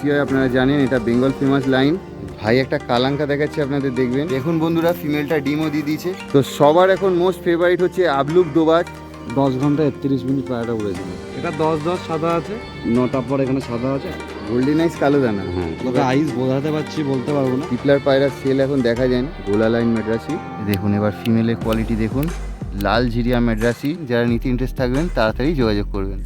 Controversy হয় আপনারা জানেন। এটা বেঙ্গল ফেমাস লাইন। ভাই একটা কালাঙ্কা দেখাচ্ছে আপনাদের, দেখবেন। দেখুন বন্ধুরা, ফিমেলটা ডিমও দিয়ে দিয়েছে। তো সবার এখন মোস্ট ফেভারিট হচ্ছে আবলুক দোবাজ। 10 ঘন্টা 31 মিনিট পায়রাটা উড়েছিল। এটা 10 সাদা আছে, 9টার পর এখানে সাদা আছে, গোল্ডেন আইস কালো দানা। হ্যাঁ তবে আইস বোঝাতে পারছি বলতে পারবো না। টিপলার পায়রা সেল এখন দেখা যায় না। গোলা লাইন মেড্রাসি দেখুন। এবার ফিমেলের কোয়ালিটি দেখুন, লাল ঝিরিয়া মেড্রাসি। যারা নিতে ইন্টারেস্ট থাকবেন তাড়াতাড়ি যোগাযোগ করবেন।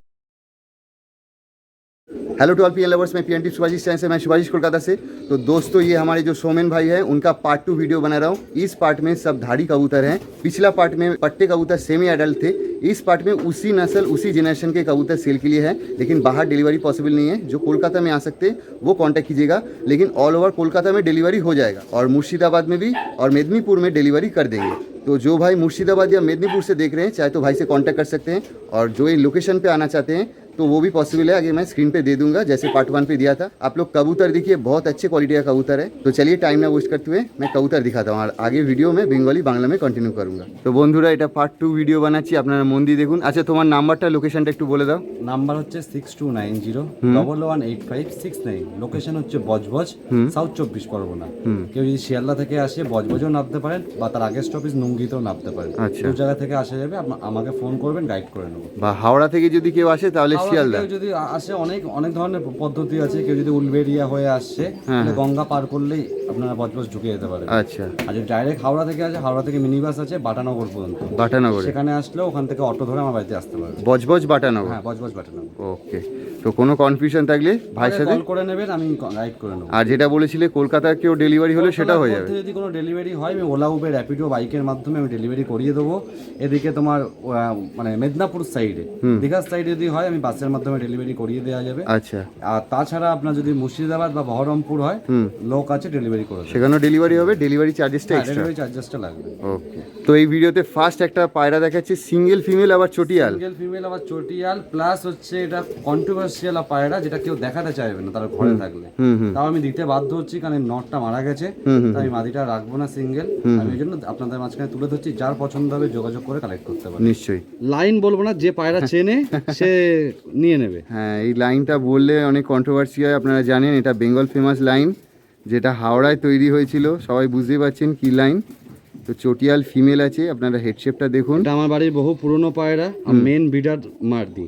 Hello to all PN lovers, मैं पीएनटी सुभाषिश चैनल से, मैं सुभाषिश कोलकाता से। तो दोस्तों, ये हमारे जो सोमेन भाई हैं उनका पार्ट 2 वीडियो बना रहा हूँ। इस पार्ट में सब धाड़ी कबूतर हैं। पिछला पार्ट में पट्टे कबूतर सेमी एडल्ट थे। इस पार्ट में उसी नस्ल उसी जनरेशन के कबूतर सेल के लिए है, लेकिन बाहर डिलीवरी पॉसिबल नहीं है। जो कोलकाता में आ सकते वो कॉन्टैक्ट कीजिएगा, लेकिन ऑल ओवर कोलकाता में डिलीवरी हो जाएगा और मुर्शिदाबाद में भी और मेदिनीपुर में डिलीवरी कर देंगे। तो जो भाई मुर्शिदाबाद या मेदिनीपुर से देख रहे हैं, चाहे तो भाई से कांटेक्ट कर सकते हैं। और जो ये लोकेशन पे आना चाहते हैं तो वो भी पॉसिबल है, आगे मैं स्क्रीन पे दे दूंगा, जैसे पार्ट 1 पे दिया था। आप लोग कबूतर देखिए, बहुत अच्छे क्वालिटी का कबूतर है। तो चलिए टाइम ना वेस्ट करते हुए मैं कबूतर दिखाता हूँ, और आगे वीडियो में बेंगली बांग्ला में कंटिन्यू करूँगा। तो বন্ধুরা, এটা পার্ট 2 ভিডিও বানাচ্ছি, আপনারা মন দিয়ে দেখুন। আচ্ছা, তোমার নাম্বারটা লোকেশনটা একটু বলে দাও। নাম্বার হচ্ছে 6290118569। লোকেশন হচ্ছে বজবজ, সাউথ 24 পরগনা। কেউ যদি শিয়ালদা থেকে আসে বজবজও নামতে পারেন, বা তার আগের স্টপেজ নুঙ্গিতেও নামতে পারেন। আচ্ছা। দু জায়গা থেকে আসা যাবে, আমাকে ফোন করবেন, গাইড করে নেবো। বা হাওড়া থেকে যদি কেউ আসে তাহলে শিয়ালদা। কেউ যদি আসে, অনেক ধরনের পদ্ধতি আছে। কেউ যদি উলবেড়িয়া হয়ে আসছে, তাহলে গঙ্গা পার করলেই আপনারা বজবজ ঢুকে যেতে পারেন। আচ্ছা। আর যদি ডাইরেক্ট হাওড়া থেকে আসে, হাওড়া থেকে মিনি বাস আছে বাটানগর পর্যন্ত। বাটানগর, সেখানে আসলে ওখান থেকে অটো ধরে আমার বাড়িতে আসতে পারবে। বজবজ বাটানগর। হ্যাঁ, বজবজ বাটানগর। ওকে। তো কোনো কনফিউশন থাকলে ভাইয়ের সাথে কল করে নেবেন, আমি গাইড করে নেবো। আর যেটা বলেছিলে কলকাতার কেউ ডেলিভারি হলে সেটা হয়ে যাবে। যদি কোনো ডেলিভারি হয়, আমি ওলা উবের র্যাপিডো বাইকের মাধ্যমে আমি ডেলিভারি করিয়ে দেবো। এদিকে তোমার মানে মেদিনীপুর সাইডে, দীঘার সাইডে যদি হয়, আমি বাসের মাধ্যমে ডেলিভারি করিয়ে দেওয়া যাবে। আচ্ছা। আর তাছাড়া আপনার যদি মুর্শিদাবাদ বা বহরমপুর হয়, লোক আছে ডেলিভারি করে দেবে। সেখানেও ডেলিভারি হবে, ডেলিভারি চার্জেসটা এক্সট্রা। ডেলিভারি চার্জেসটা লাগবে। ওকে। তো এই ভিডিওতে ফার্স্ট একটা পায়রা দেখাচ্ছি, সিঙ্গেল ফিমেল আবার চটিয়াল। সিঙ্গেল ফিমেল আবার চটিয়াল, প্লাস হচ্ছে এটা কন্ট্রোভার্সিয়াল পায়রা, যেটা কেউ দেখাতে চাইবে না তার ঘরে থাকলে। তাও আমি দিতে বাধ্য হচ্ছি, কারণ নটটা মারা গেছে। আমি মাদিটা রাখবো না সিঙ্গেল, আমি এই জন্য আপনাদের মাঝখানে তুলে ধরছি। যার পছন্দ হবে যোগাযোগ করে কালেক্ট করতে পারে। নিশ্চয়ই। লাইন বলবো না, যে পায়রা চেনে সে নিয়ে নেবে। হ্যাঁ, এই লাইনটা বললে অনেক কন্ট্রোভার্সি হয়, আপনারা জানেন। এটা বেঙ্গল ফেমাস লাইন, যেটা হাওড়ায় তৈরি হয়েছিল। সবাই বুঝতে পারছেন কি লাইন। তো চটিয়াল ফিমেল আছে, আপনারা হেডশেপটা দেখুন। এটা আমার বাড়ির বহু পুরনো পায়রা, মেন বিডার মারদি।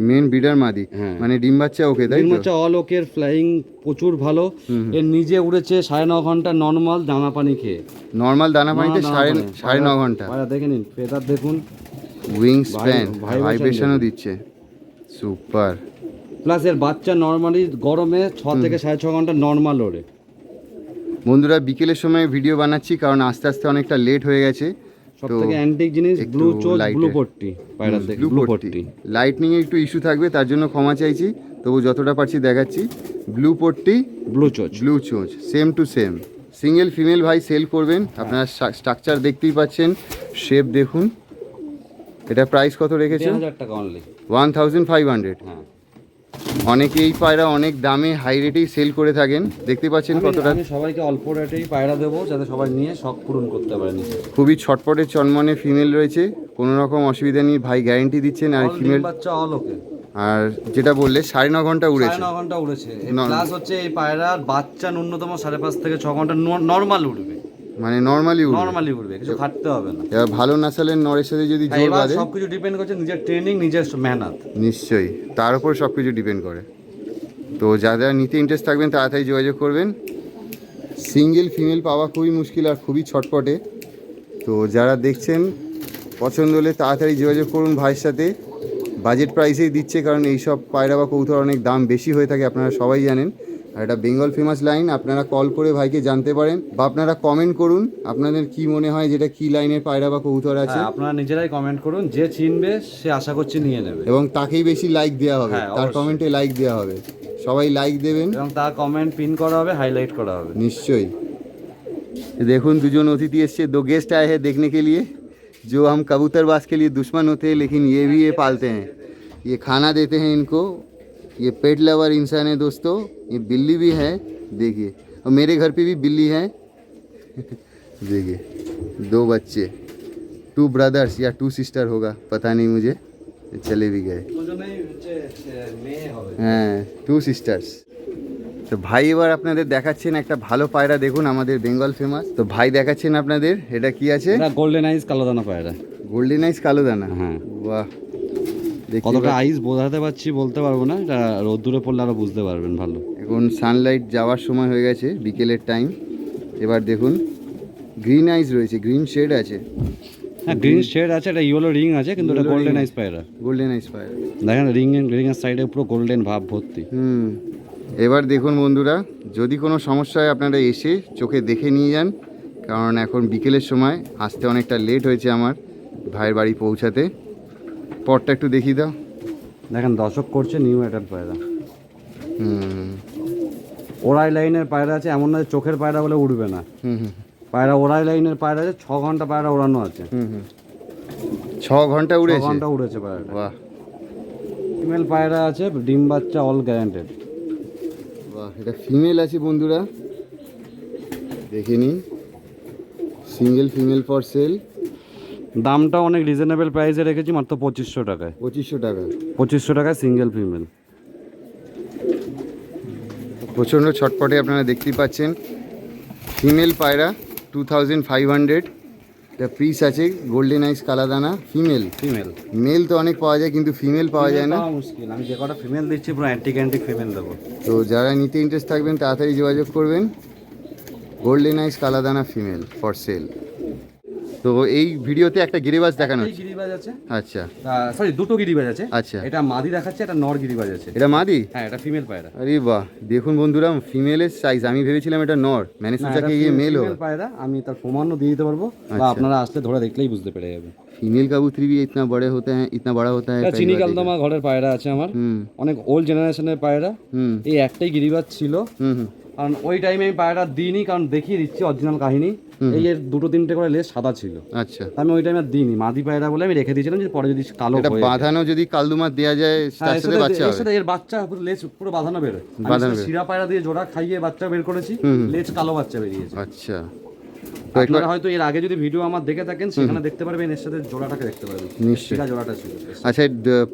মেন বিডার মাদি, মানে ডিম বাচ্চা ওকে, তাই ডিম বাচ্চা অল ওকের, ফ্লাইং প্রচুর ভালো। এর নিজে উড়েছে 9.5 ঘন্টা নর্মাল দানা পানি খেয়ে। নর্মাল দানা পানিতে 9.5 ঘন্টা। পায়রা দেখে নিন, ফেদার দেখুন, উইং স্প্যান, ভাইব্রেশনও দিচ্ছে। সুপার। প্লাস এর বাচ্চা নর্মালি গরমে 6 থেকে 6.5 ঘন্টা নর্মাল ওড়ে। বন্ধুরা, বিকেলের সময় ভিডিও বানাচ্ছি, কারণ আস্তে আস্তে অনেকটা লেট হয়ে গেছে। সবথেকে অ্যান্টিক জিনিস ব্লু চোচ, ব্লু পট্টি পায়রা দেখে, ব্লু পট্টি। লাইটনিং এ একটু ইস্যু থাকবে, তার জন্য ক্ষমা চাইছি, তবু যতটা পারছি দেখাচ্ছি। ব্লু পট্টি, ব্লু চোচ, ব্লু চোচ, same to same. Single female ভাই সেল করবেন, আপনারা স্ট্রাকচার দেখতেই পাচ্ছেন, শেপ দেখুন। এটা প্রাইস কত রেখেছেন? 1000 টাকা অনলি। 1500। হ্যাঁ। অনেকে এই পায়রা অনেক দামে হাই রেটেই সেল করে থাকেন, দেখতে পাচ্ছেন কতটা। আমি সবাইকে অল্প রেটেই পায়রা দেবো, যাতে সবাই নিয়ে শখ পূরণ করতে পারে। খুবই ছটপটে চনমনে ফিমেল রয়েছে, কোনো রকম অসুবিধা নেই, ভাই গ্যারেন্টি দিচ্ছেন। আর ফিমেল বাচ্চা অল ওকে। আর যেটা বললে 9.5 ঘন্টা উড়েছে। 9.5 ঘন্টা উড়েছে। প্লাস হচ্ছে এই পায়রার বাচ্চা ন্যূনতম 5.5 থেকে 6 ঘন্টা নর্মাল উড়বে, মানে নর্মালি উড়বে, কিছু খাটতে হবে না। এবার ভালো নাসালের নরের সাথে যদি জোর বাঁধে, সবকিছু ডিপেন্ড করছে নিজের ট্রেনিং, নিজের মেহনত। নিশ্চয়ই, তার উপর সবকিছু ডিপেন্ড করে। তো যারা নিতে ইন্টারেস্ট থাকবেন তাড়াতাড়ি যোগাযোগ করবেন। সিঙ্গেল ফিমেল পাওয়া খুবই মুশকিল আর খুবই ছটপটে। তো যারা দেখছেন, পছন্দ হলে তাড়াতাড়ি যোগাযোগ করুন ভাইয়ের সাথে। বাজেট প্রাইসেই দিচ্ছে, কারণ এইসব পায়রা বা কবুতর অনেক দাম বেশি হয়ে থাকে, আপনারা সবাই জানেন। আর এটা বেঙ্গল ফেমাস লাইন, আপনারা কল করে ভাইকে জানতে পারেন, বা আপনারা কমেন্ট করুন আপনাদের কি মনে হয় যেটা কি লাইনের পায়রা বা কবুতর আছে। আপনারা নিজেরাই কমেন্ট করুন, যে চিনবে সে আশা করছি নিয়ে নেবে, এবং তাকেই বেশি লাইক দেওয়া হবে, তার কমেন্টে লাইক দেওয়া হবে। সবাই লাইক দেবেন এবং তার কমেন্ট পিন করা হবে, হাইলাইট করা হবে। নিশ্চয়ই। দেখুন, দুজন অতিথি এসছে, दो गेस्ट आए हैं देखने के लिए, जो हम कबूतरबाज के लिए दुश्मन होते हैं, लेकिन ये भी ये पालते हैं, ये खाना देते हैं इनको। ये पेट लवर इंसान है दोस्तों। ये बिल्ली भी है, देखिए, और मेरे घर पे भी बिल्ली है। देखिए, 2 बच्चे, 2 ब्रदर्स या 2 सिस्टर होगा, पता नहीं मुझे, चले भी गए। हाँ, 2 सिस्टर्स। तो তো ভাই এবার আপনাদের দেখাচ্ছেন একটা ভালো পায়রা, দেখুন আমাদের বেঙ্গল ফেমাস। তো ভাই দেখাচ্ছেন আপনাদের, এটা কি আছে? এটা গোল্ডেন আইস কালো দানা পায়রা। গোল্ডেন আইস কালো দানা, হ্যাঁ। বাহ, দেখতে কতটা পাচ্ছি। আইস বোঝাতে পারছি বলতে পারবো না, এটা রোদ্দুরে পড়লে আরো বুঝতে পারবেন ভালো। এখন সানলাইট যাওয়ার সময় হয়ে গেছে, বিকেলের টাইম। এবার দেখুন গ্রিন আইস রয়েছে, গ্রিন শেড আছে। হ্যাঁ গ্রিন শেড আছে, এটা ইয়েলো রিং আছে, কিন্তু এটা গোল্ডেন আইস পায়রা। গোল্ডেন আইস পায়রা, দেখেন রিং এর সাইডে পুরো গোল্ডেন ভাব ভর্তি। এবার দেখুন বন্ধুরা, যদি কোনো সমস্যা হয় আপনারা এসে চোখে দেখে নিয়ে যান, কারণ এখন বিকেলের সময় আসতে অনেকটা লেট হয়েছে আমার ভাইয়ের বাড়ি পৌঁছাতে। পরটা একটু দেখিয়ে দাও। দেখেন দর্শক করছে নিউ অ্যাডাল্ট পায়রা। ওরাই লাইনের পায়রা আছে, এমন না যে চোখের পায়রা বলে উড়বে না। পায়রা ওরাই লাইনের পায়রা আছে, 6 ঘন্টা পায়রা ওড়ানো আছে। 6 ঘন্টা 6 উড়েছে, ঘন্টা উড়েছে পায়রাটা। বাহ ফিমেল পায়রা আছে, ডিম বাচ্চা অল গ্যারান্টেড। বাহ, এটা ফিমেল আছে বন্ধুরা, দেখে নিন। Single female for sell. দামটা অনেক রিজনেবল প্রাইসে রেখেছি, মাত্র 2500 টাকায়। 2500 টাকা। 2500 টাকায় সিঙ্গেল ফিমেল। প্রচণ্ড ছটপটে, আপনারা দেখতেই পাচ্ছেন। ফিমেল পায়রা 2500, এটা পিস আছে। গোল্ডেন আইস কালাদানা ফিমেল। মেল তো অনেক পাওয়া যায়, কিন্তু ফিমেল পাওয়া যায় না। মুশকিল, আমি যে কটা ফিমেল দিচ্ছি পুরো অ্যান্টিক ফিমেল দেবো। তো যারা নিতে ইন্টারেস্ট থাকবেন তাড়াতাড়ি যোগাযোগ করবেন। গোল্ডেন আইস কালাদানা ফিমেল ফর সেল। তো এই ভিডিওতে একটা গিরিবাজ দেখানো হচ্ছে। গিরিবাজ আছে, আচ্ছা সরি দুটো গিরিবাজ আছে। আচ্ছা, এটা মাদি দেখাচ্ছে, এটা নর গিরিবাজ আছে। এটা মাদি? হ্যাঁ এটা ফিমেল পায়রা। আরে বাহ, দেখুন বন্ধুরা ফিমেলের সাইজ, আমি ভেবেছিলাম এটা নর, मैंने सोचा कि ये मेल होगा। পায়রা আমি তার প্রমাণও দিয়ে দিতে পারবো, বা আপনারা আসলে ধরে দেখলেই বুঝতে পেরে যাবেন। फीमेल कबूतरी भी इतना बड़े होते हैं, इतना बड़ा होता है। এটা চিনি কালদমা ঘরের পায়রা আছে আমার, অনেক ওল্ড জেনারেশনের পায়রা। এই একটাই গিরিবাজ ছিল, কারণ ওই টাইমে আমি পায়রা দিইনি, কারণ দেখিয়ে দিচ্ছি অরিজিনাল কাহিনী। এই এর দুটো তিনটে করে লেজ সাদা ছিল। আচ্ছা, আমি ওই টাইমে আর দিইনি, মাদি পায়রা বলে আমি রেখে দিয়েছিলাম, যে পরে যদি কালো এটা হয়ে বাঁধানো যদি কালদুমা দেয়া যায় তার সাথে বাচ্চা এর হবে। সাথে এর বাচ্চা পুরো লেজ পুরো বাঁধানো বের হয়। বাঁধানো আমি বের। শিরা পায়রা দিয়ে জোড়া খাইয়ে বাচ্চা বের করেছি, লেজ কালো বাচ্চা বেরিয়েছে। আচ্ছা, তো আপনারা হয়তো এর আগে যদি ভিডিও আমার দেখে থাকেন সেখানে দেখতে পারবেন, এর সাথে জোড়াটাকে দেখতে পারবেন। নিশ্চয়ই। শিরা জোড়াটা ছিল। আচ্ছা,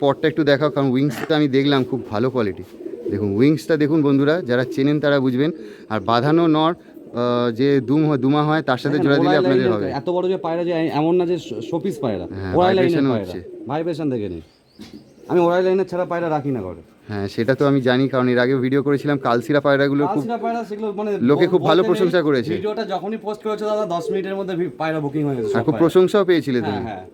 পটটা একটু দেখাও, কারণ উইংসটা আমি দেখলাম খুব ভালো কোয়ালিটি। দেখুন উইংসটা দেখুন বন্ধুরা, যারা চেনেন তারা বুঝবেন। আর বাঁধানো নর যে দুমা হয় তার সাথে জোড়া দিলে আপনাদের হবে। এত বড় যে পায়রা, যে এমন না যে শোপিস পায়রা, হ্যাঁ, ওরাই লাইনের vibration পায়রা, হচ্ছে। ভাইব্রেশন দেখে নিন। আমি ওরাই লাইনের ছাড়া পায়রা রাখি না ঘরে। হ্যাঁ, সেটা তো আমি জানি, কারণ এর আগে ভিডিও করেছিলাম কালসিরা পায়রাগুলো খুব কালসিরা পায়রা, সেগুলো মানে লোকে খুব ভালো বলতে নেই। প্রশংসা করেছে। ভিডিওটা যখনই পোস্ট করেছে দাদা 10 মিনিটের মধ্যে পায়রা বুকিং হয়ে গেছে আর সব খুব পায়রা। প্রশংসাও পেয়েছিলে তুমি। হ্যাঁ,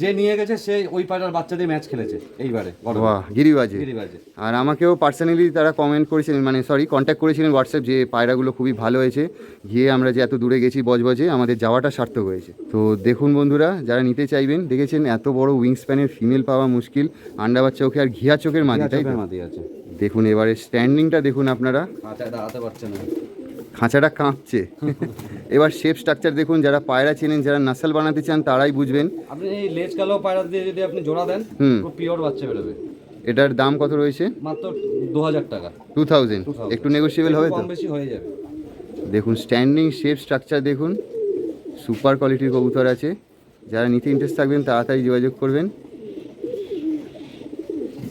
যে নিয়ে গেছে সে ওই পায়রার বাচ্চা দিয়ে ম্যাচ খেলেছে এইবারে গরমে। বাহ, গিরিবাজে। গিরিবাজে। আর আমাকেও পার্সোনালি তারা কমেন্ট করেছিলেন, মানে সরি কন্ট্যাক্ট করেছিলেন হোয়াটসঅ্যাপ, যে পায়রাগুলো খুবই ভালো হয়েছে, গিয়ে আমরা যে এত দূরে গেছি বজবজে, আমাদের যাওয়াটা সার্থক হয়েছে। তো দেখুন বন্ধুরা, যারা নিতে চাইবেন, দেখেছেন এত বড় উইং স্প্যানের ফিমেল পাওয়া মুশকিল। আন্ডা বাচ্চা চোখে আর ঘিয়া চোখের মাদি, তাই তো? মাদি আছে। দেখুন এবারে স্ট্যান্ডিংটা দেখুন আপনারা, আচ্ছা দাঁড়াতে পারছে না, খাঁচাটা কাঁপছে। এবার শেপ স্ট্রাকচার দেখুন, যারা পায়রা চেনেন, যারা নাসল বানাতে চান তারাই বুঝবেন। আপনি এই লেজ কালো পায়রা দিয়ে যদি আপনি জোড়া দেন, পুরো পিওর বাচ্চা বেরোবে। এটার দাম কত রয়েছে? মাত্র 2000 টাকা। 2000, একটু নেগোশিয়েবল হবে তো? কম বেশি হয়ে যাবে। দেখুন স্ট্যান্ডিং শেপ স্ট্রাকচার দেখুন, সুপার কোয়ালিটির কবুতর আছে। যারা নিতে ইন্টারেস্ট থাকবেন তাড়াতাড়ি যোগাযোগ করবেন,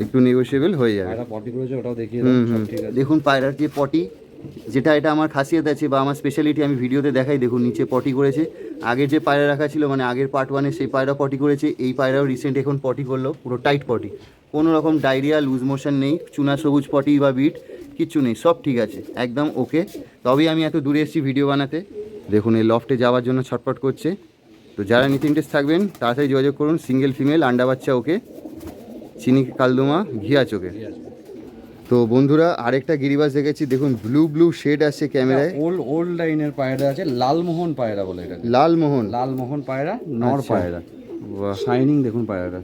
একটু নেগোশিয়েবল হয়ে যাবে। পায়রা পটি করেছে, ওটাও দেখিয়ে দাও, সব ঠিক আছে। দেখুন পায়রার যে পটি, যেটা এটা আমার খাসিয়ত আছে বা আমার স্পেশালিটি, আমি ভিডিওতে দেখাই। দেখুন নিচে পটি করেছে। আগের যে পায়রা রাখা ছিল, মানে আগের পার্ট 1-এ, সেই পায়রা পটি করেছে। এই পায়রাও রিসেন্ট এখন পটি করলো, পুরো টাইট পটি, কোনো রকম ডায়রিয়া লুজ মোশন নেই, চুনা সবুজ পটি বা বিট কিচ্ছু নেই, সব ঠিক আছে, একদম ওকে। তবেই আমি এত দূরে এসেছি ভিডিও বানাতে। দেখুন এই লফটে যাওয়ার জন্য ছটপট করছে। তো যারা নিতে ইন্টারেস্ট থাকবেন তাড়াতাড়ি যোগাযোগ করুন। সিঙ্গেল ফিমেল, আন্ডা বাচ্চা ওকে, চিনি কালদুমা, ঘিয়া চোখে। তো বন্ধুরা আরেকটা গিরিবাজ দেখেছি, দেখুন ব্লু শেড আসছে ক্যামেরায়। ওল্ড লাইনের পায়রা আছে, লালমোহন পায়রা বলে এটা। লালমোহন পায়রা, নর পায়রা। বাহ, শাইনিং দেখুন পায়রাটা,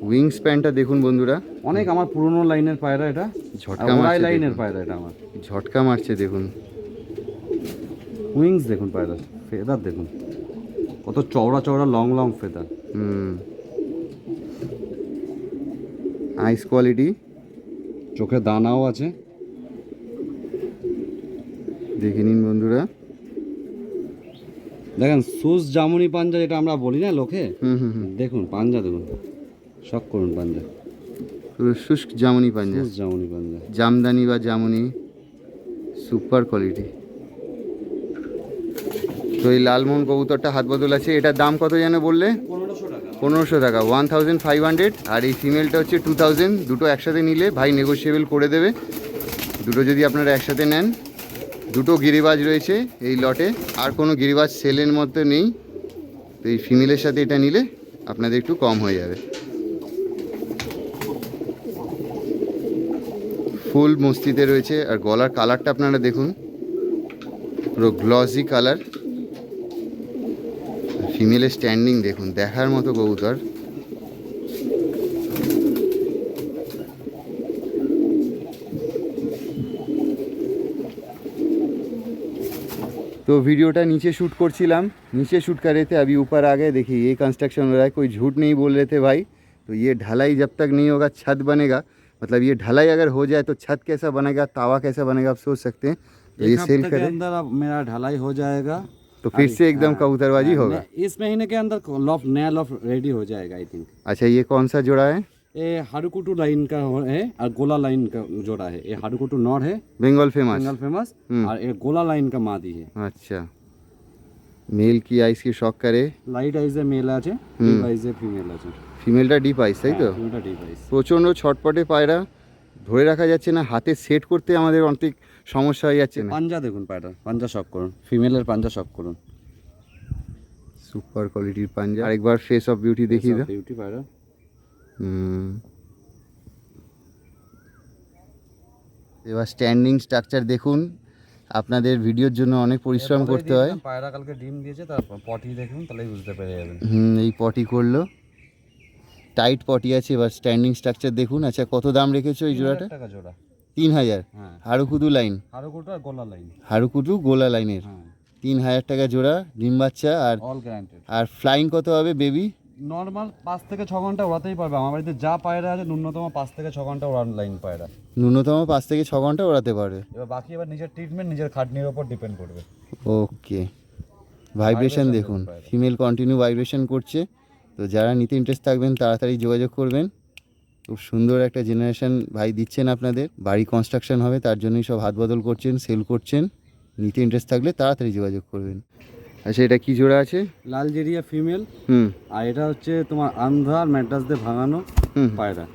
উইং স্প্যানটা দেখুন বন্ধুরা, অনেক আমার পুরনো লাইনের পায়রা এটা। ঝটকা ওরাই মারছে, লাইনের দেখুন। পায়রা এটা আমার। ঝটকা মারছে দেখুন। উইংস দেখুন পায়রা, ফেদার দেখুন কত চওড়া চওড়া লং ফেদার। আইস কোয়ালিটি, চোখে দানাও আছে, দেখে নিন বন্ধুরা। দেখেন সুস জামুনি পাঞ্জা, যেটা আমরা বলি না লোকে, দেখুন পাঞ্জা দেখুন, শক করুন পাঞ্জা, পুরো শুষ্ক জামুনি পাঞ্জা, সুস জামুনি পাঞ্জা। জামদানি বা জামুনি সুপার কোয়ালিটি। তো এই লালমোহন কবুতরটা হাত বদল আছে, এটার দাম কত যেন বললে? 1500 টাকা, 1500। আর এই ফিমেলটা হচ্ছে 2000। দুটো একসাথে নিলে ভাই নেগোশিয়েবল করে দেবে, দুটো যদি আপনারা একসাথে নেন। দুটো গিরিবাজ রয়েছে এই লটে, আর কোনো গিরিবাজ সেলের মধ্যে নেই। তো এই ফিমেলের সাথে এটা নিলে আপনাদের একটু কম হয়ে যাবে। ফুল মস্তিতে রয়েছে, আর গলার কালারটা আপনারা দেখুন, পুরো গ্লসি কালার। ফিমেলের স্ট্যান্ডিং দেখুন, দেখার মতো কবুতর। तो वीडियोटा नीचे शूट करছিলাম, नीचे शूट कर रहे थे, अभी ऊपर आ गए। देखिए ये कंस्ट्रक्शन हो रहा है, कोई झूठ नहीं बोल रहे थे भाई। तो ये ढलाई जब तक नहीं होगा छत बनेगा, मतलब ये ढलाई अगर हो जाए तो छत कैसा बनेगा, तावा कैसा बनेगा, आप सोच सकते हैं। तो ये सेल के अंदर अब मेरा ढलाई हो जाएगा, तो फिर से एकदम कबूतरबाजी होगा। इस महीने के अंदर लॉफ्ट, नया लॉफ्ट रेडी हो जाएगा आई थिंक। अच्छा ये कौन सा जोड़ा है? ये हारुकुटू लाइन का है और गोला लाइन का जोड़ा है। ये हारुकुटू नॉर है, बंगाल फेमस, और ये गोला लाइन का मादी है। अच्छा, मेल की आइस की शॉक करे, লাইট আইজে মেল আছে, ডিপ আইজে ফিমেল আছে। ফিমেলটা ডিপ আইস, তাই তো? ফিমেলটা ডিপ আইজ। প্রচণ্ড ছটপটে পায়রা, ধরে রাখা যাচ্ছে না, হাতে সেট করতে আমাদের অনেক সমস্যা হয়ে যাচ্ছে না। পাঞ্জা দেখুন পায়রা, পাঞ্জা শক করুন, ফিমেলের পাঞ্জা শক করুন। সুপার কোয়ালিটির পাঞ্জা। আরেকবার ফেস অফ বিউটি দেখিয়ে দাও। বিউটি পায়রা। এবার স্ট্যান্ডিং স্ট্রাকচার দেখুন, আপনাদের ভিডিওর জন্য অনেক পরিশ্রম করতে হয়। পায়রা কালকে ডিম দিয়েছে, তার পটি দেখুন, তাহলেই বুঝতে পেরে যাবেন। এই পটি করলো, টাইট পটি আছে। এবার স্ট্যান্ডিং স্ট্রাকচার দেখুন। আচ্ছা কত দাম রেখেছো এই জোড়াটা? 3000 টাকা জোড়া। 3000? হ্যাঁ। হারুকুদু লাইন, হারুকুটু আর গোলা লাইন, হারুকুদু গোলা লাইনের 3000 টাকা জোড়া, ডিম বাচ্চা। আর অল গ্যারান্টেড। আর ফ্লাইং কত হবে বেবি? নর্মাল 5 থেকে 6 ঘন্টা ওড়াতেই পারবে। আমার বাড়িতে যা পায়রা আছে ন্যূনতম 5 থেকে 6 ঘন্টা ওড়ান লাইন পায়রা। ন্যূনতম 5 থেকে 6 ঘন্টা ওড়াতে পারবে। এবার বাকি এবার নিজের ট্রিটমেন্ট, নিজের খাটনির উপর ডিপেন্ড করবে। ওকে, ভাইব্রেশন দেখুন, ফিমেল কন্টিনিউ ভাইব্রেশন করছে। তো যারা নিতে ইন্টারেস্ট থাকবেন তাড়াতাড়ি যোগাযোগ করবেন। খুব সুন্দর একটা জেনারেশন ভাই দিচ্ছেন আপনাদের। বাড়ি কনস্ট্রাকশন হবে, তার জন্যই সব হাত বদল করছেন, সেল করছেন। নিতে ইন্টারেস্ট থাকলে তাড়াতাড়ি যোগাযোগ করবেন। আচ্ছা এটা কি জোড়া আছে? লালজেরিয়া ফিমেল। আর এটা হচ্ছে তোমার আন্ধ্রা আর ম্যাড্রাস দিয়ে ভাঙানো পায়রা।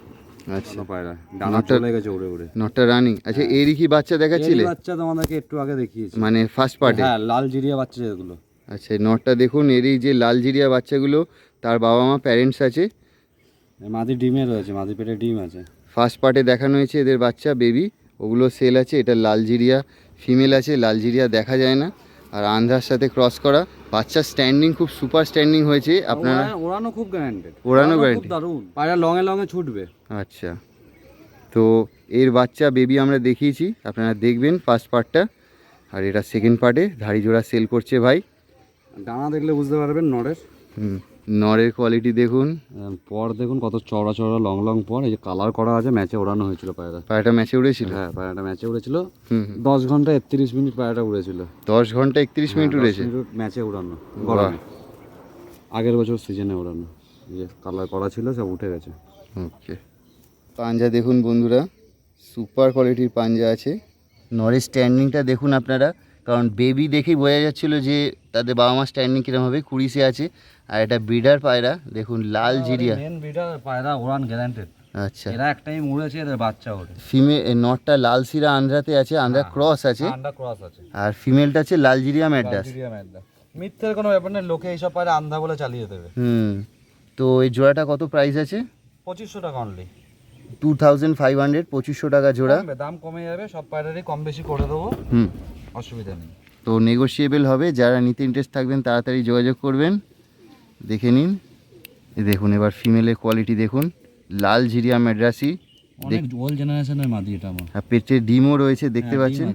আচ্ছা পায়রা ডানা চলে গেছে উড়ে উড়ে। নটটা রানিং। আচ্ছা এরই কি বাচ্চা দেখাচ্ছিলে? বাচ্চা তোমাদেরকে একটু আগে দেখিয়েছি, মানে ফার্স্ট পার্টে। হ্যাঁ, লালজেরিয়া বাচ্চা যেগুলো। আচ্ছা নটটা দেখুন, এরই যে লালজিরিয়া বাচ্চাগুলো, তার বাবা মা প্যারেন্টস আছে। মাদি ডিমে রয়েছে, মাদি পেটে ডিম আছে। ফার্স্ট পার্টে দেখানো হয়েছে এদের বাচ্চা বেবি, ওগুলো সেল আছে। এটা লালজিরিয়া ফিমেল আছে, লালজিরিয়া দেখা যায় না। আর আন্ধ্রার সাথে ক্রস করা বাচ্চা। স্ট্যান্ডিং খুব সুপার স্ট্যান্ডিং হয়েছে। আপনারা ওড়ানো খুব গ্যারান্টেড, ওড়ানো গ্যারান্টি, দারুণ পায়রা, লঙে লঙে ছুটবে। আচ্ছা তো এর বাচ্চা বেবি আমরা দেখিয়েছি, আপনারা দেখবেন ফার্স্ট পার্টটা। আর এটা সেকেন্ড পার্টে ধাড়ি জোড়া সেল করছে ভাই। ডানা দেখলে বুঝতে পারবেন নরের। নরের কোয়ালিটি দেখুন, পর দেখুন কত চওড়া চওড়া লং লং পর। এই যে কালার করা আছে, ম্যাচে ওড়ানো হয়েছিল পায়রা। পায়রাটা ম্যাচে উড়েছিল? হ্যাঁ, পায়রাটা ম্যাচে উড়েছিল। 10 ঘন্টা 31 মিনিট পায়রাটা উড়েছিল। 10 ঘন্টা 31 মিনিট উড়েছে ম্যাচে উড়ানো, গরমে। আগের বছর সিজনে ওড়ানো। যে কালার করা ছিল সব উঠে গেছে। ওকে, পাঞ্জা দেখুন বন্ধুরা, সুপার কোয়ালিটির পাঞ্জা আছে। নরের স্ট্যান্ডিংটা দেখুন আপনারা, কারণ বেবি দেখেই বোঝা যাচ্ছিলো যে তাদের বাবা মা স্ট্যান্ডিং কীরকম হবে। কুড়িশে আছে। আর এটা ব্রিডার পায়রা দেখুন, লাল জিরিয়া মেন ব্রিডার পায়রা, ওড়ান গ্যারান্টেড। আচ্ছা, এরা এক টাইম উড়েছে, এদের বাচ্চা ওঠে। ফিমেল নটটা লাল সিরা আন্ধ্রাতে আছে, আন্ধ্রা ক্রস আছে। আন্ডা ক্রস আছে। আর ফিমেলটা আছে লালজিরিয়া ম্যাড্রাস। মিথ্যের কোনো ব্যাপার নেই, লোকে এইসব পায়রা আন্ধা বলে চালিয়ে দেবে। তো এই জোড়াটা কত প্রাইস আছে? 2500 টাকা অনলি। 2500, 2500 টাকা জোড়া। দাম কমে যাবে, সব পায়রারই কম বেশি করে দেবো, অসুবিধা নেই। তো নেগোশিয়েবল হবে। যারা নিতে ইন্টারেস্ট থাকবেন তাড়াতাড়ি যোগাযোগ করবেন। দেখে নিন, এই দেখুন এবার ফিমেলের কোয়ালিটি দেখুন, লাল জিরিয়া ম্যাড্রাসি। অনেক ওল্ড জেনারেশনের মাদি এটা আমার। আর পেটে ডিমও রয়েছে, দেখতে পাচ্ছেন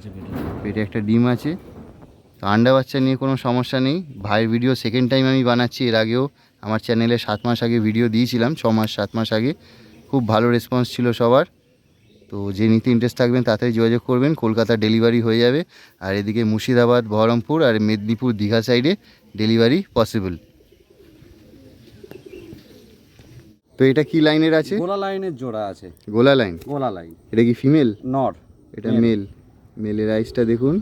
পেটে একটা ডিম আছে। তো আন্ডা বাচ্চা নিয়ে কোনো সমস্যা নেই। ভাইয়ের ভিডিও সেকেন্ড টাইম আমি বানাচ্ছি, এর আগেও আমার চ্যানেলে 7 মাস আগে ভিডিও দিয়েছিলাম, 6 মাস 7 মাস আগে। খুব ভালো রেসপন্স ছিল সবার। তো যে নিতে ইন্টারেস্ট থাকবেন তাড়াতাড়ি যোগাযোগ করবেন, কলকাতা ডেলিভারি হয়ে যাবে। আর এদিকে মুর্শিদাবাদ, বহরমপুর আর মেদিনীপুর, দীঘা সাইডে ডেলিভারি পসিবল। তো এটা কি লাইনের আছে? গোলা লাইনের জোড়া আছে। গোলা লাইন? গোলা লাইন। এটা কি ফিমেল? নর। এটা মেল। মেলের আইসটা দেখুন।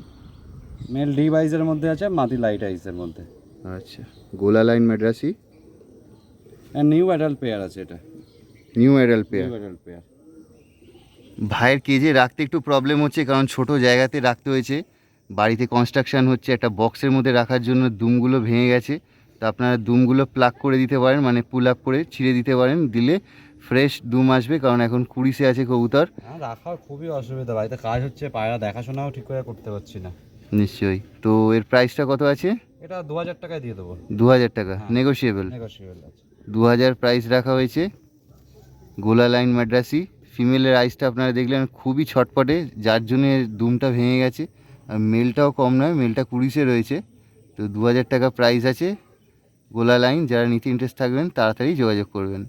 মেল ডিপ আইসের মধ্যে আছে, মাদি লাইট আইসের মধ্যে। আচ্ছা, গোলা line Madrasi, new adult pair আছে এটা, new adult pair. New adult pair. ভাইয়ের কেজে রাখতে একটু প্রবলেম হচ্ছে, কারণ ছোট জায়গাতে রাখতে হয়েছে, বাড়িতে কনস্ট্রাকশন হচ্ছে, একটা বক্সের মধ্যে রাখার জন্য দুমগুলো ভেঙে গেছে। তো আপনারা দুমগুলো প্লাগ করে দিতে পারেন, মানে পুল আপ করে ছিঁড়ে দিতে পারেন, দিলে ফ্রেশ দুম আসবে, কারণ এখন কুড়িশে আছে কবুতর। হ্যাঁ, রাখার খুবই অসুবিধা, বাড়িতে কাজ হচ্ছে, পায়রা দেখাশোনাও ঠিক করে করতে পারছি না। নিশ্চয়ই। তো এর প্রাইসটা কত আছে? এটা 2000 টাকায় দিয়ে দেবো। 2000 টাকা, নেগোশিয়েবল। নেগোশিয়েবল আছে। 2000 প্রাইস রাখা হয়েছে। গোলা লাইন ম্যাড্রাসি ফিমেলের আইসটা আপনারা দেখলেন খুবই ছটপটে, যার জন্য দুমটা ভেঙে গেছে। আর মেলটাও কম নয়, মেলটা 20-এ রয়েছে। তো 2000 টাকা প্রাইস আছে গোলা লাইন। যারা নিতে ইন্টারেস্ট থাকবেন তাড়াতাড়ি যোগাযোগ করবেন।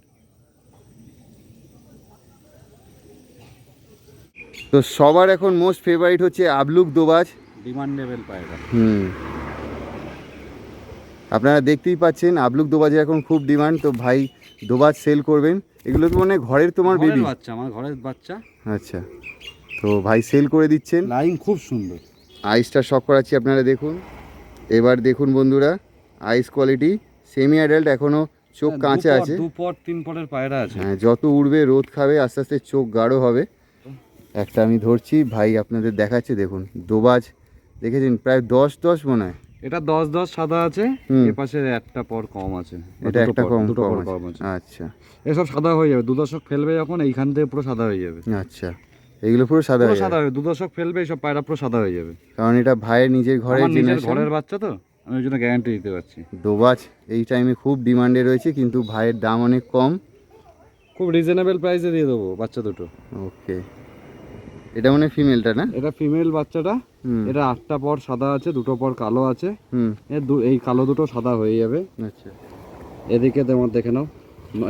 তো সবার এখন মোস্ট ফেভারিট হচ্ছে আবলুক দোবাজ। ডিমান্ডেবল পায়রা। আপনারা দেখতেই পাচ্ছেন আবলুক দোবাজের এখন খুব ডিমান্ড। তো ভাই দোবাজ সেল করবেন, এগুলো তো মানে ঘরের তোমার বেবি বাচ্চা, আমার ঘরের বাচ্চা। আচ্ছা, তো ভাই সেল করে দিচ্ছেন। লাইন খুব সুন্দর। আইসটা শক করাচ্ছি, আপনারা দেখুন। এবার দেখুন বন্ধুরা, আইস কোয়ালিটি সেমি অ্যাডাল্ট, এখনও চোখ কাঁচা আছে। 2 পর 3 পরের পায়রা আছে। হ্যাঁ, যত উড়বে রোদ খাবে আস্তে আস্তে চোখ গাঢ় হবে। একটা আমি ধরছি, ভাই আপনাদের দেখাচ্ছে, দেখুন দোবাজ দেখেছেন, প্রায় 10-10 মনে হয়। এটা 10 সাদা আছে, এর পাশে একটা পর কম আছে। এটা একটা দুটো পর কম কম আছে। আছে। আচ্ছা, এসব সাদা হয়ে যাবে, 2 দশক ফেলবে যখন এইখান থেকে পুরো সাদা হয়ে যাবে। আচ্ছা, এগুলো পুরো সাদা পুরো হয়ে সাদা যাবে, হবে, 2 দশক ফেলবে এইসব পায়রা পুরো সাদা হয়ে যাবে। কারণ এটা ভাইয়ের নিজের ঘরের আমার নিজের জেনারেশন। ঘরের বাচ্চা তো, আমি ওই জন্য গ্যারান্টি দিতে পারছি। দোবাজ এই টাইমে খুব ডিমান্ডে রয়েছে, কিন্তু ভাইয়ের দাম অনেক কম। খুব রিজনেবল প্রাইসে দিয়ে দেবো বাচ্চা দুটো। ওকে, এটা মানে ফিমেলটা না? এটা ফিমেল বাচ্চাটা। এটা 8টা পর সাদা আছে, 2টো পর কালো আছে। এই কালো দুটো সাদা হয়ে যাবে। আচ্ছা, এদিকে তোমার দেখে নাও,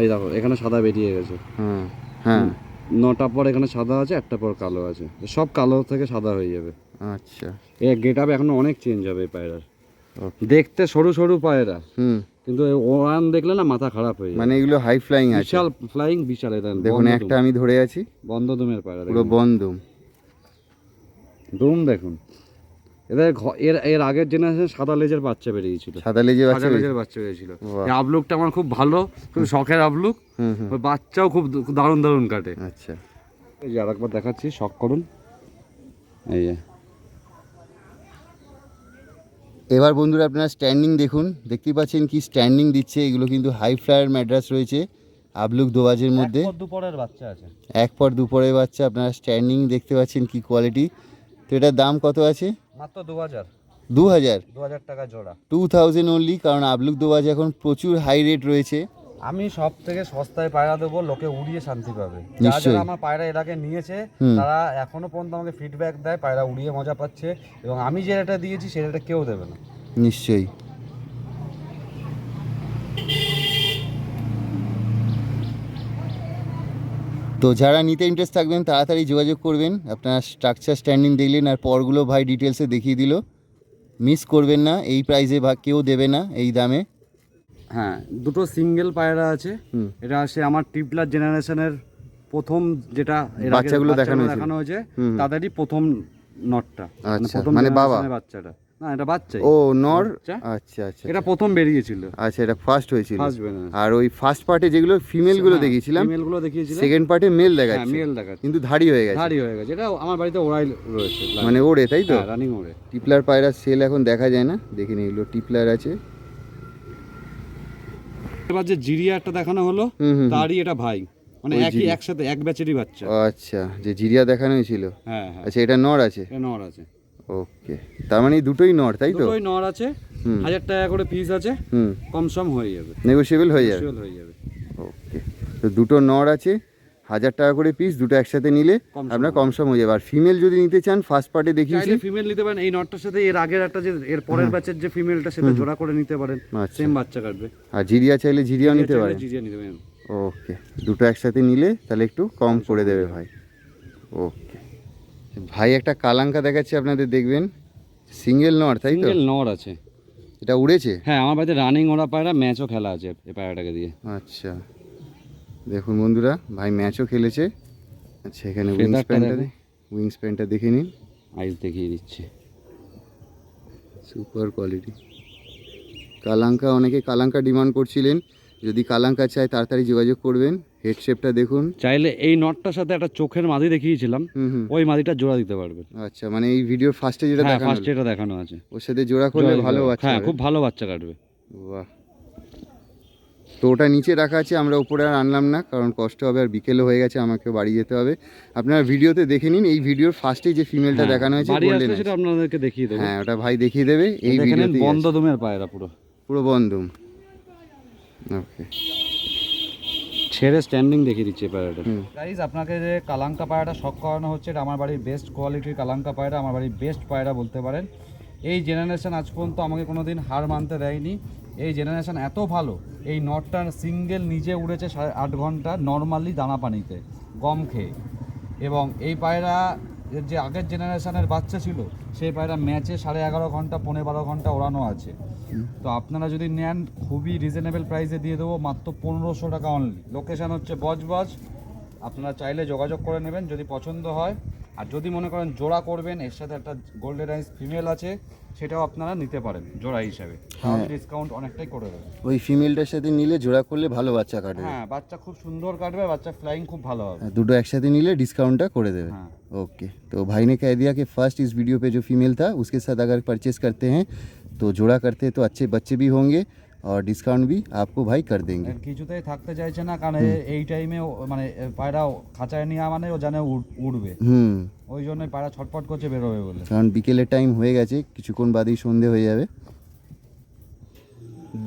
এই দেখো এখানে সাদা বেরিয়ে গেছে। হ্যাঁ হ্যাঁ, 9টা পর এখানে সাদা আছে, 1টা পর কালো আছে, সব কালো থেকে সাদা হয়ে যাবে। আচ্ছা, এ গেট আপ এখনো অনেক চেঞ্জ হবে এই পায়রার। দেখতে সরু সরু পায়রা, কিন্তু ওরান দেখলে না মাথা খারাপ হয়ে যায়। মানে এগুলো হাই ফ্লাইং আছে, বিশাল ফ্লাইং, বিশাল। এটা দেখুন একটা আমি ধরে আছি, বন্ধ দুমের পায়রা, পুরো বন্ধুম। দুম দেখুন। এদের এর আগের জেনারেশন সাদা লেজের বাচ্চা বেরিয়েছিল, সাদা লেজের সাদা লেজের বাচ্চা বেরিয়েছিল। এই আবলুকটা আমার খুব ভালো, খুব শখের আবলুক। ওই বাচ্চাও খুব দারুণ দারুণ কাটে। আচ্ছা, এই যে আরেকবার দেখাচ্ছি, শখ করুন। এই যে এবার বন্ধুরা আপনারা স্ট্যান্ডিং দেখুন, দেখতেই পাচ্ছেন কি স্ট্যান্ডিং দিচ্ছে। এগুলো কিন্তু হাই ফ্লায়ার ম্যাড্রাস রয়েছে আবলুক দোবাজের মধ্যে। দুপরের বাচ্চা আছে, এক পর দুপরের বাচ্চা। আপনারা স্ট্যান্ডিং দেখতে পাচ্ছেন কি কোয়ালিটি। তো এটার দাম কত আছে? মাত্র 2000 টাকা জোড়া। 2000 অনলি, কারণ আবলুক দোবাজ এখন প্রচুর হাই রেট রয়েছে। আমি সব থেকে সস্তায় পায়রা দেবো, লোকে উড়িয়ে শান্তি পাবে। নিশ্চয়ই। যারা আমার পায়রা এর আগে নিয়েছে তারা এখনো পর্যন্ত আমাকে ফিডব্যাক দেয়, পায়রা উড়িয়ে মজা পাচ্ছে, এবং আমি যে রেটটা দিয়েছি সেই রেটটা কেউ দেবে না। নিশ্চয়ই। তো যারা নিতে ইন্টারেস্ট থাকবেন তাড়াতাড়ি যোগাযোগ করবেন। আপনার স্ট্রাকচার স্ট্যান্ডিং দেখলেন, আর পরগুলো ভাই ডিটেলসে দেখিয়ে দিল। মিস করবেন না, এই প্রাইসে কেউ দেবে না এই দামে। হ্যাঁ, দুটো সিঙ্গেল পায়রা আছে। এটা আসে আমার টিপলার জেনারেশনের প্রথম, যেটা বাচ্চাগুলো দেখানো হয়েছে তাদেরই প্রথম নটটা। আচ্ছা, মানে বাবা বাচ্চাটা না, এটা বাচ্চাই। ও নর। আচ্ছা আচ্ছা, এটা প্রথম বেরিয়েছিল। আচ্ছা, এটা ফার্স্ট হয়েছিল। ফার্স্ট। আর ওই ফার্স্ট পার্টে যেগুলো ফিমেল গুলো দেখিয়েছিলাম, ফিমেলগুলো দেখিয়েছিলাম, সেকেন্ড পার্টে মেল দেখাচ্ছে। মেল দেখাচ্ছে, কিন্তু ধাড়ি হয়ে গেছে। ধাড়ি হয়ে গেছে। এটা আমার বাড়িতে ওড়াই রয়েছে, মানে ওড়ে, তাই তো? রানিং ওড়ে। টিপলার পায়রা সেল এখন দেখা যায় না, দেখে নিন এগুলো টিপলার আছে। এবার যে জিরিয়াটা দেখানো হলো তারই এটা ভাই, মানে একসাথে এক ব্যাচেরই বাচ্চা। আচ্ছা, যে জিরিয়া দেখানো হয়েছিল। হ্যাঁ। আচ্ছা, এটা নর আছে? এটা নর আছে। ওকে, তার মানে এই দুটোই নর, তাই তো? দুটোই নর আছে। 1000 টাকা করে পিস আছে, কম সম হয়ে যাবে, নেগোশিয়েবল হয়ে যাবে। ওকে, তো দুটো নর আছে, 1000 টাকা করে পিস, দুটো একসাথে নিলে আপনার কম সম হয়ে যাবে। আর ফিমেল যদি নিতে চান ফার্স্ট পার্টে দেখিয়েছি, ফিমেল নিতে পারেন। এই নটটার সাথে এর আগের একটা, যে এর পরের ব্যাচের যে ফিমেলটা, সেটা জোড়া করে নিতে পারেন, সেম বাচ্চা কাটবে। আর জিরিয়া চাইলে জিরিয়াও নিতে পারেন। জিরিয়া নিতে পারেন। ওকে, দুটো একসাথে নিলে তাহলে একটু কম করে দেবে ভাই। ওকে ভাই, একটা কালাঙ্কা দেখাচ্ছি আপনাদের, দেখবেন সিঙ্গেল নর, তাই তো? সিঙ্গেল নর আছে। এটা উড়েছে? হ্যাঁ, আমার বাড়িতে রানিং ওরা পায়রা, ম্যাচও খেলা আছে এই পায়রাটাকে দিয়ে। আচ্ছা, দেখুন বন্ধুরা, ভাই ম্যাচও খেলেছে। আচ্ছা, এখানে উইংস প্যান্টটা দেখে নিন। আইস দেখিয়ে দিচ্ছি। Super quality. কালাঙ্কা, অনেকে কালাঙ্কা ডিমান্ড করছিলেন, যদি কালাঙ্কা চায় তাড়াতাড়ি যোগাযোগ করবেন। হেড শেপটা দেখুন। চাইলে এই নটটার সাথে একটা চোখের মাদি দেখিয়েছিলাম, ওই মাদিটা জোড়া দিতে পারবেন। আচ্ছা, মানে এই ভিডিওর ফার্স্টে যেটা দেখানো, ফার্স্টে এটা দেখানো আছে, ওর সাথে জোড়া করলে ভালো বাচ্চা। হ্যাঁ, খুব ভালো বাচ্চা কাটবে। বাহ। তো ওটা নিচে রাখা আছে, আমরা উপরে আর আনলাম না, কারণ কষ্ট হবে, আর বিকেলও হয়ে গেছে, আমাকে বাড়ি যেতে হবে। আপনারা ভিডিওতে দেখে নিন, এই ভিডিওর ফার্স্টে যে ফিমেলটা দেখানো হয়েছে, বাড়ি আসলে সেটা আপনাদেরকে দেখিয়ে দেবো। হ্যাঁ, ওটা ভাই দেখিয়ে দেবে। এই ভিডিওতে বন্ধ দমের পায়রা, পুরো বন্ধুম। ওকে, ছেড়ে স্ট্যান্ডিং দেখিয়ে দিচ্ছে পায়রাটা। গাইস, আপনাকে যে কালাঙ্কা পায়রাটা শখ করানো হচ্ছে, এটা আমার বাড়ির বেস্ট কোয়ালিটির কালাঙ্কা পায়রা, আমার বাড়ির বেস্ট পায়রা বলতে পারেন। এই জেনারেশন আজ পর্যন্ত আমাকে কোনো দিন হার মানতে দেয়নি। এই জেনারেশন এত ভালো, এই নটটা সিঙ্গেল নিজে উড়েছে 8.5 ঘন্টা নর্মালি দানা পানিতে গম খেয়ে। এবং এই পায়রা যে আগের জেনারেশনের বাচ্চা ছিল, সেই পায়রা ম্যাচে 11.5 ঘন্টা 12 ঘন্টা ওড়ানো আছে। তো আপনারা যদি নেন, খুবই রিজনেবল প্রাইসে দিয়ে দেবো, মাত্র 1500 টাকা অনলি। লোকেশান হচ্ছে বজবজ। আপনারা চাইলে যোগাযোগ করে নেবেন যদি পছন্দ হয়। আর যদি মনে করেন জোড়া করবেন, এর সাথে একটা গোল্ডেন আইস ফিমেল আছে, সেটাও আপনারা নিতে পারেন জোড়া হিসাবে, তাহলে ডিসকাউন্ট অনেকটাই করে দেবেন। ওই ফিমেলটার সাথে নিলে জোড়া করলে ভালো বাচ্চা কাটবে। হ্যাঁ, বাচ্চা খুব সুন্দর কাটবে, বাচ্চা ফ্লাইং খুব ভালো হবে। দুটো একসাথে নিলে डिस्काउंटটা করে দেবে। ओके, तो भाई ने कह दिया कि फर्स्ट इस वीडियो पे जो फीमेल था उसके साथ अगर परचेस करते हैं तो जोड़ा करते हैं तो अच्छे बच्चे भी होंगे और डिस्काउंट भी आपको भाई कर देंगे। কিছুতেই থাকতে চাইছে না, কারণ এই টাইমে মানে পায়রা খাঁচায় নেওয়া মানে ও জানে উড়বে, ওই জন্য পায়রা ছটফট করছে বেরোবে বলে। কারণ বিকেলের টাইম হয়ে গেছে, কিছুক্ষণ বাদেই সন্ধে হয়ে যাবে।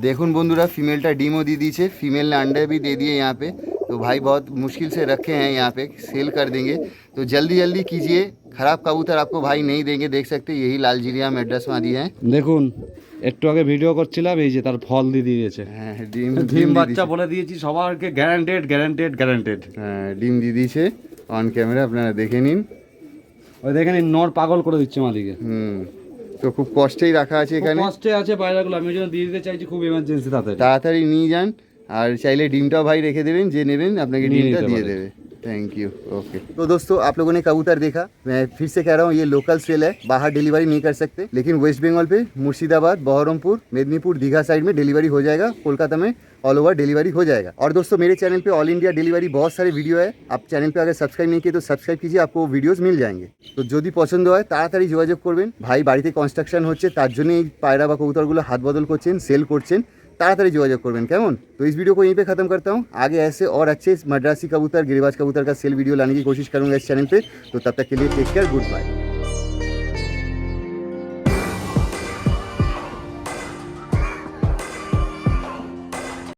देखुन बंधुरा फीमेलटा डीमो दे दीजिए, फीमेल ने अंडे भी दे दिए यहाँ पे। तो भाई बहुत मुश्किल से रखे हैं यहाँ पे, सेल कर देंगे, तो जल्दी जल्दी कीजिए। ख़राब कबूतर आपको भाई नहीं देंगे, देख सकते हैं यही लाल जिरिया में एड्रेस में दी है। দেখুন, একটু আগে ভিডিও করছিলাম, এই যে তার ফল দিয়ে দিয়েছে। হ্যাঁ, ডিম বাচ্চা বলে দিয়েছি সবারকে, গ্যারান্টেড গ্যারান্টেড গ্যারান্টেড। হ্যাঁ, ডিম দিয়ে দিয়েছে অন ক্যামেরা, আপনারা দেখে নিন। ওই দেখে নিন, নর পাগল করে দিচ্ছে মাদিকে। তো খুব কষ্টেই রাখা আছে এখানে, কষ্টে আছে পায়রাগুলো, আমি ওই জন্য দিয়ে দিতে চাইছি, খুব ইমার্জেন্সি, তাড়াতাড়ি নিয়ে যান। আর চাইলে ডিমটাও भाई रेखे देवें, जे नेवें আপনাকে ডিমটা দিয়ে দেবে। Thank you. ओके, तो दोस्तों आप लोगों ने कबूतर देखा, मैं फिर से कह रहा हूँ ये लोकल सेल है, बाहर डिलीवरी नहीं कर सकते, लेकिन वेस्ट बंगाल पे मुर्शिदाबाद, बहरमपुर, मेदिनीपुर, दीघा साइड में डिलीवरी हो जाएगा, कोलकाता में ऑल ओवर डिलीवरी हो जाएगा। और दोस्तों मेरे चैनल पे ऑल इंडिया डिलीवरी बहुत सारे वीडियो है, आप चैनल पे अगर सब्सक्राइब नहीं किए तो सब्सक्राइब कीजिए, आपको वीडियोस मिल जाएंगे। तो যদি পছন্দ হয় তাড়াতাড়ি যোগাযোগ করবেন। ভাই বাড়িতে কনস্ট্রাকশন হচ্ছে, তার জন্য এই পায়রা বা কবুতরগুলো হাত বদল করছেন, সেল করছেন, ताड़ाताड़ी যোগাযোগ করবেন কেমন। तो इस वीडियो को यहीं पे ख़त्म करता हूँ, आगे ऐसे और अच्छे मद्रासी कबूतर, गिरिबाज कबूतर का सेल वीडियो लाने की कोशिश करूँगा इस चैनल पे। तो तब तक के लिए टेक केयर, गुड बाय।